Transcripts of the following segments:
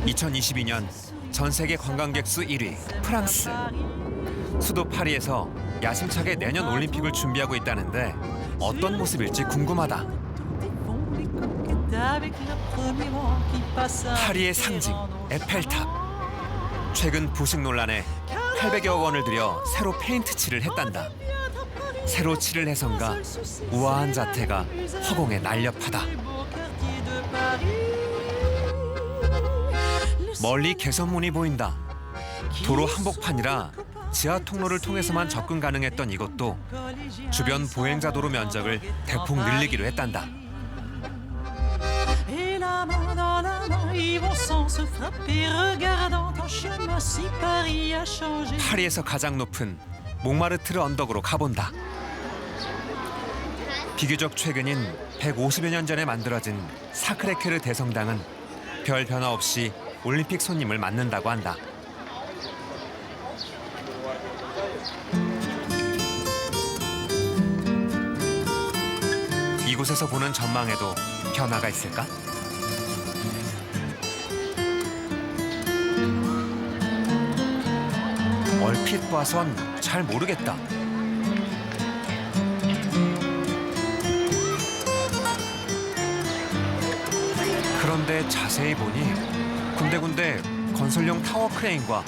2022년 전 세계 관광객 수 1위 프랑스. 수도 파리에서 야심차게 내년 올림픽을 준비하고 있다는데 어떤 모습일지 궁금하다. 파리의 상징 에펠탑. 최근 부식 논란에 800여 원을 들여 새로 페인트 칠을 했단다. 새로 칠을 해선가 우아한 자태가 허공에 날렵하다. 멀리 개선문이 보인다. 도로 한복판이라 지하 통로를 통해서만 접근 가능했던 이곳도 주변 보행자 도로 면적을 대폭 늘리기로 했단다. 파리에서 가장 높은 몽마르트르 언덕으로 가본다. 비교적 최근인 150여 년 전에 만들어진 사크레케르 대성당은 별 변화 없이 올림픽 손님을 맞는다고 한다. 이곳에서 보는 전망에도 변화가 있을까? 얼핏 봐선 잘 모르겠다. 그런데 자세히 보니 군데군데 건설용 타워 크레인과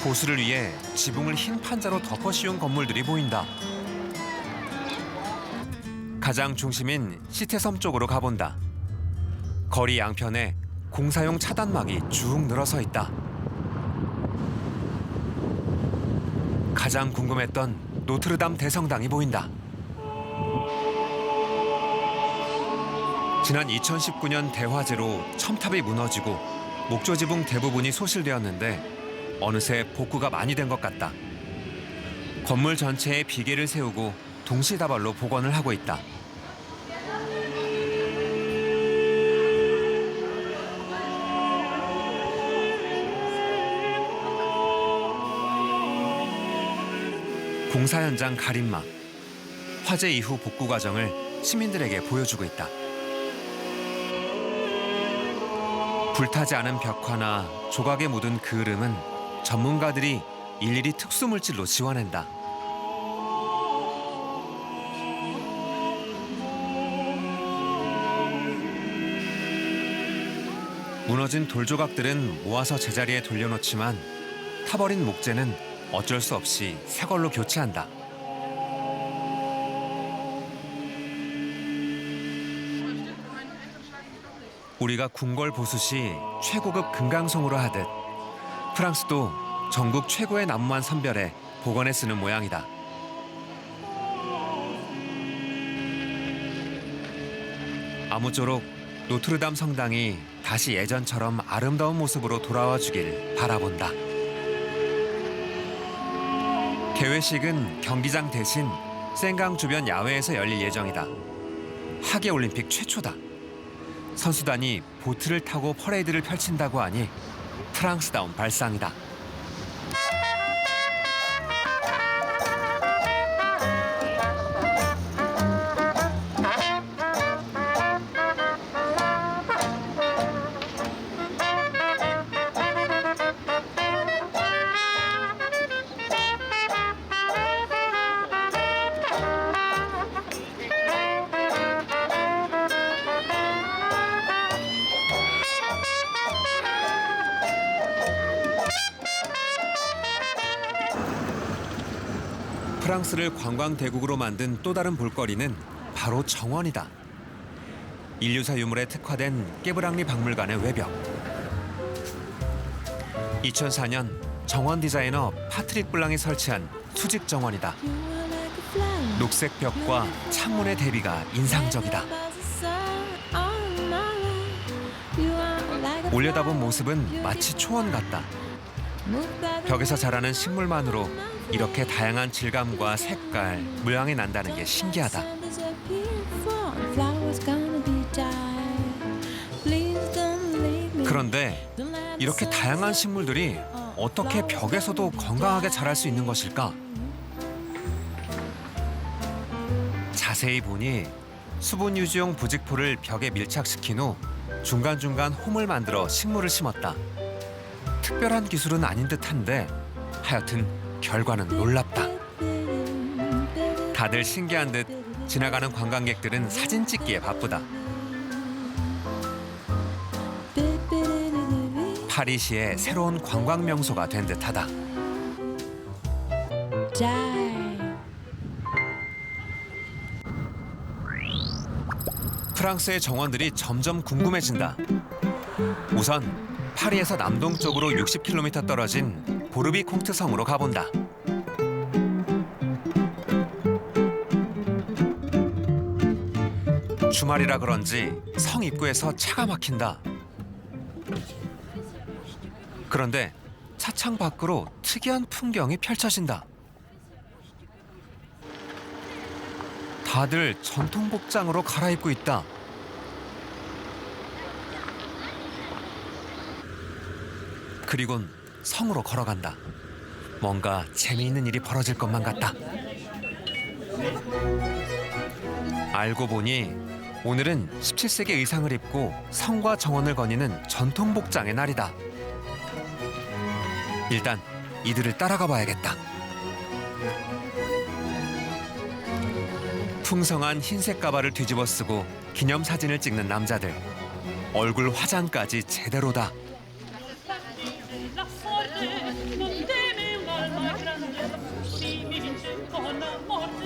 보수를 위해 지붕을 흰 판자로 덮어 씌운 건물들이 보인다. 가장 중심인 시테섬 쪽으로 가본다. 거리 양편에 공사용 차단막이 쭉 늘어서 있다. 가장 궁금했던 노트르담 대성당이 보인다. 지난 2019년 대화재로 첨탑이 무너지고 목조 지붕 대부분이 소실되었는데 어느새 복구가 많이 된 것 같다. 건물 전체에 비계를 세우고 동시다발로 복원을 하고 있다. 공사 현장 가림막. 화재 이후 복구 과정을 시민들에게 보여주고 있다. 불타지 않은 벽화나 조각에 묻은 그을음은 전문가들이 일일이 특수물질로 지워낸다. 무너진 돌조각들은 모아서 제자리에 돌려놓지만 타버린 목재는 어쩔 수 없이 새 걸로 교체한다. 우리가 궁궐 보수시 최고급 금강송으로 하듯 프랑스도 전국 최고의 나무만 선별해 복원에 쓰는 모양이다. 아무쪼록 노트르담 성당이 다시 예전처럼 아름다운 모습으로 돌아와 주길 바라본다. 개회식은 경기장 대신 생강 주변 야외에서 열릴 예정이다. 하계올림픽 최초다. 선수단이 보트를 타고 퍼레이드를 펼친다고 하니 프랑스다운 발상이다. 프랑스를 관광 대국으로 만든 또 다른 볼거리는 바로 정원이다. 인류사 유물에 특화된 깨브랑리 박물관의 외벽. 2004년 정원 디자이너 파트릭 블랑이 설치한 수직 정원이다. 녹색 벽과 창문의 대비가 인상적이다. 올려다본 모습은 마치 초원 같다. 벽에서 자라는 식물만으로 이렇게 다양한 질감과 색깔, 모양이 난다는 게 신기하다. 그런데 이렇게 다양한 식물들이 어떻게 벽에서도 건강하게 자랄 수 있는 것일까? 자세히 보니 수분 유지용 부직포를 벽에 밀착시킨 후 중간중간 홈을 만들어 식물을 심었다. 특별한 기술은 아닌 듯한데 하여튼 결과는 놀랍다. 다들 신기한 듯 지나가는 관광객들은 사진 찍기에 바쁘다. 파리시의 새로운 관광 명소가 된 듯하다. 프랑스의 정원들이 점점 궁금해진다. 우선 파리에서 남동쪽으로 60km 떨어진 보르비콩트 성으로 가본다. 주말이라 그런지 성 입구에서 차가 막힌다. 그런데 차창 밖으로 특이한 풍경이 펼쳐진다. 다들 전통 복장으로 갈아입고 있다. 그리곤 성으로 걸어간다. 뭔가 재미있는 일이 벌어질 것만 같다. 알고 보니 오늘은 17세기 의상을 입고 성과 정원을 거니는 전통 복장의 날이다. 일단 이들을 따라가 봐야겠다. 풍성한 흰색 가발을 뒤집어 쓰고 기념사진을 찍는 남자들. 얼굴 화장까지 제대로다.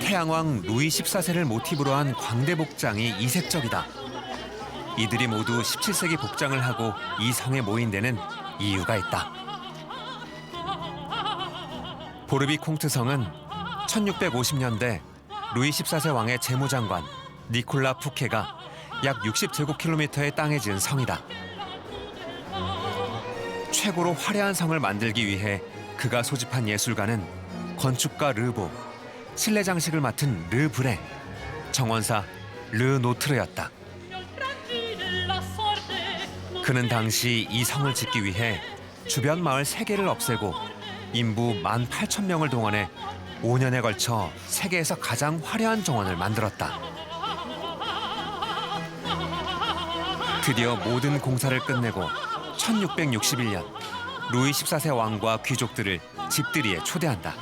태양왕 루이 14세를 모티브로 한 광대 복장이 이색적이다. 이들이 모두 17세기 복장을 하고 이 성에 모인 데는 이유가 있다. 보르비콩트 성은 1650년대 루이 14세 왕의 재무장관 니콜라 푸케가 약 60제곱킬로미터의 땅에 지은 성이다. 최고로 화려한 성을 만들기 위해 그가 소집한 예술가는 건축가 르보, 실내 장식을 맡은 르 브레, 정원사 르 노트르였다. 그는 당시 이 성을 짓기 위해 주변 마을 3개를 없애고 인부 18,000명을 동원해 5년에 걸쳐 세계에서 가장 화려한 정원을 만들었다. 드디어 모든 공사를 끝내고 1661년 루이 14세 왕과 귀족들을 집들이에 초대한다.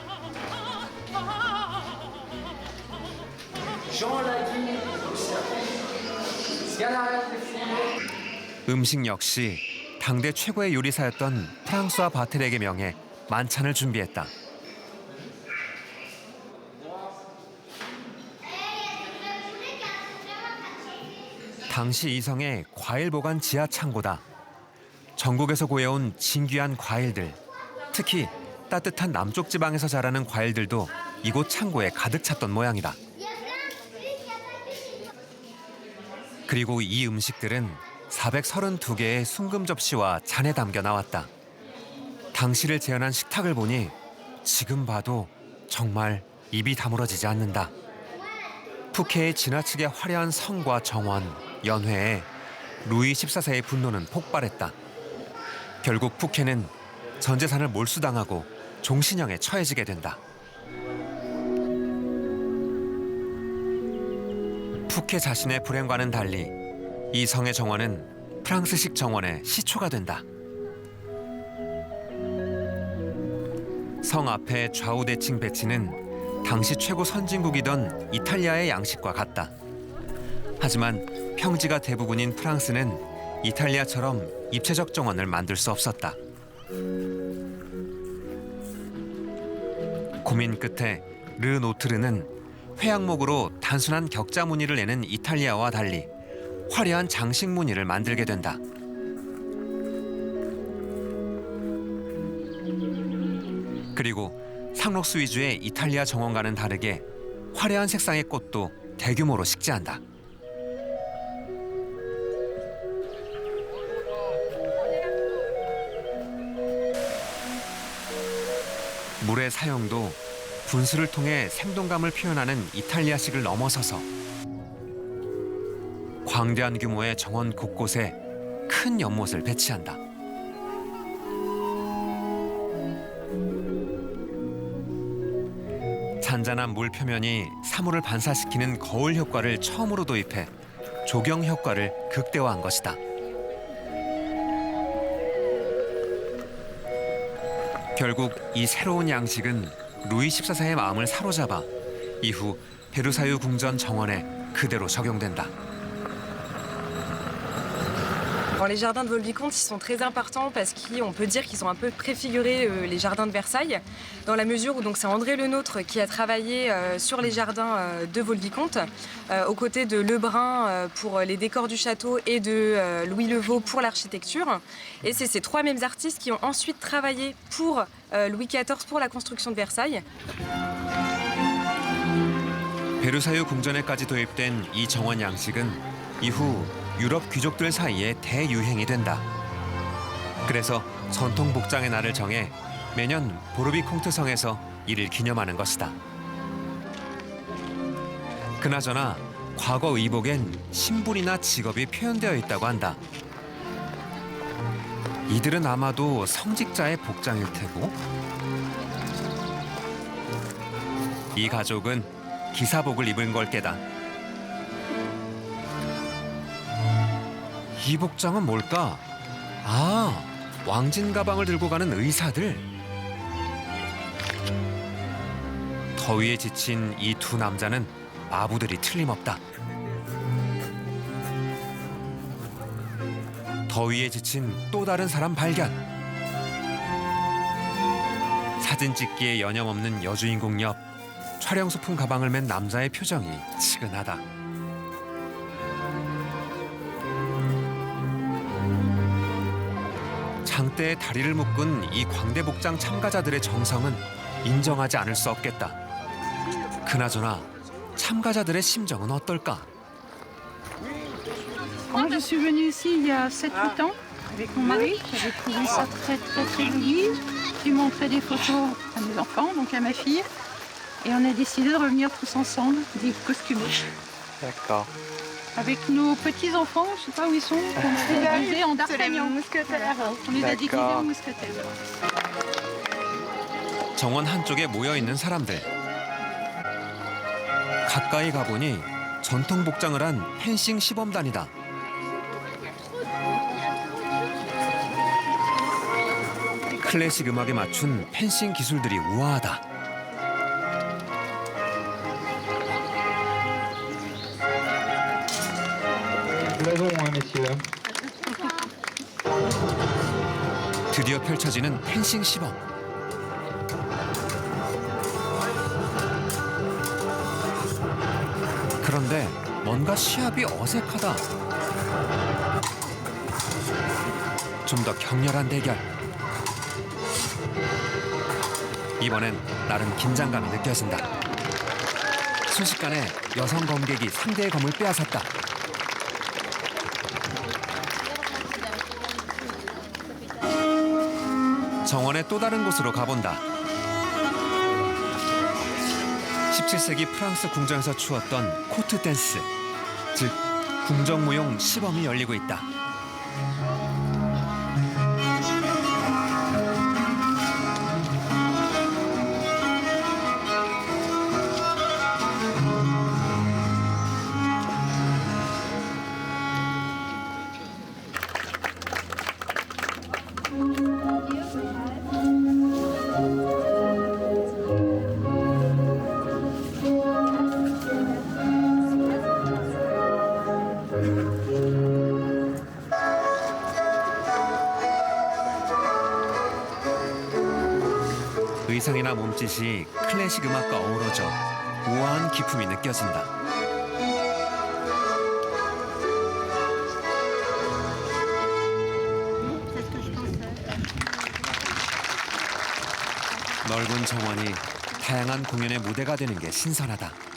음식 역시 당대 최고의 요리사였던 프랑스와 바텔에게 명해 만찬을 준비했다. 당시 이 성의 과일 보관 지하 창고다. 전국에서 구해온 진귀한 과일들, 특히 따뜻한 남쪽 지방에서 자라는 과일들도 이곳 창고에 가득 찼던 모양이다. 그리고 이 음식들은 432개의 순금 접시와 잔에 담겨 나왔다. 당시를 재현한 식탁을 보니 지금 봐도 정말 입이 다물어지지 않는다. 푸케의 지나치게 화려한 성과 정원, 연회에 루이 14세의 분노는 폭발했다. 결국 푸케는 전 재산을 몰수당하고 종신형에 처해지게 된다. 푸케 자신의 불행과는 달리 이 성의 정원은 프랑스식 정원의 시초가 된다. 성 앞의 좌우대칭 배치는 당시 최고 선진국이던 이탈리아의 양식과 같다. 하지만 평지가 대부분인 프랑스는 이탈리아처럼 입체적 정원을 만들 수 없었다. 고민 끝에 르 노트르는 회양목으로 단순한 격자 무늬를 내는 이탈리아와 달리 화려한 장식 무늬를 만들게 된다. 그리고 상록수 위주의 이탈리아 정원과는 다르게 화려한 색상의 꽃도 대규모로 식재한다. 물의 사용도 분수를 통해 생동감을 표현하는 이탈리아식을 넘어서서 광대한 규모의 정원 곳곳에 큰 연못을 배치한다. 잔잔한 물 표면이 사물을 반사시키는 거울 효과를 처음으로 도입해 조경 효과를 극대화한 것이다. 결국 이 새로운 양식은 루이 14세의 마음을 사로잡아 이후 베르사유 궁전 정원에 그대로 적용된다. Les jardins de Vaux-le-Vicomte, ils sont très importants parce qu'on peut dire qu'ils ont un peu préfiguré les jardins de Versailles, dans la mesure où donc c'est André Le Nôtre qui a travaillé sur les jardins de Vaux-le-Vicomte, aux côtés de Lebrun pour les décors du château et de Louis Le Vau pour l'architecture. Et c'est ces trois mêmes artistes qui ont ensuite travaillé pour Louis XIV pour la construction de Versailles. 베르사유 궁전에까지 도입된 이 정원 양식은 이후 유럽 귀족들 사이에 대유행이 된다. 그래서 전통 복장의 날을 정해 매년 보르비콩트 성에서 이를 기념하는 것이다. 그나저나 과거 의복엔 신분이나 직업이 표현되어 있다고 한다. 이들은 아마도 성직자의 복장일 테고, 이 가족은 기사복을 입은 걸 깨다. 이 복장은 뭘까? 아, 왕진 가방을 들고 가는 의사들. 더위에 지친 이 두 남자는 아부들이 틀림없다. 더위에 지친 또 다른 사람 발견. 사진 찍기에 여념없는 여주인공 옆 촬영 소품 가방을 맨 남자의 표정이 치근하다. 장대에 다리를 묶은 이 광대복장 참가자들의 정성은 인정하지 않을 수 없겠다. 그나저나 참가자들의 심정은 어떨까? Moi, je suis venue ici il y a 7-8 ans avec mon mari. J'avais trouvé ça très joli. J'ai montré des photos à mes enfants, donc à ma fille. Et on a décidé de revenir tous ensemble, des costumés. D'accord. Avec nos petits-enfants, je sais pas où ils sont, on les a déguisés en d'Artagnan. On les a déguisés en mousquetaires. 정원 한쪽에 모여 있는 사람들. 가까이 가보니 전통 복장을 한 펜싱 시범단이다. 클래식 음악에 맞춘 펜싱 기술들이 우아하다. 드디어 펼쳐지는 펜싱 시범. 그런데 뭔가 시합이 어색하다. 좀 더 격렬한 대결. 이번엔 나름 긴장감이 느껴진다. 순식간에 여성 검객이 상대의 검을 빼앗았다. 정원의 또 다른 곳으로 가본다. 17세기 프랑스 궁정에서 추었던 코트 댄스, 즉 궁정무용 시범이 열리고 있다. 의상이나 몸짓이 클래식 음악과 어우러져 우아한 기품이 느껴진다. 넓은 정원이 다양한 공연의 무대가 되는 게 신선하다.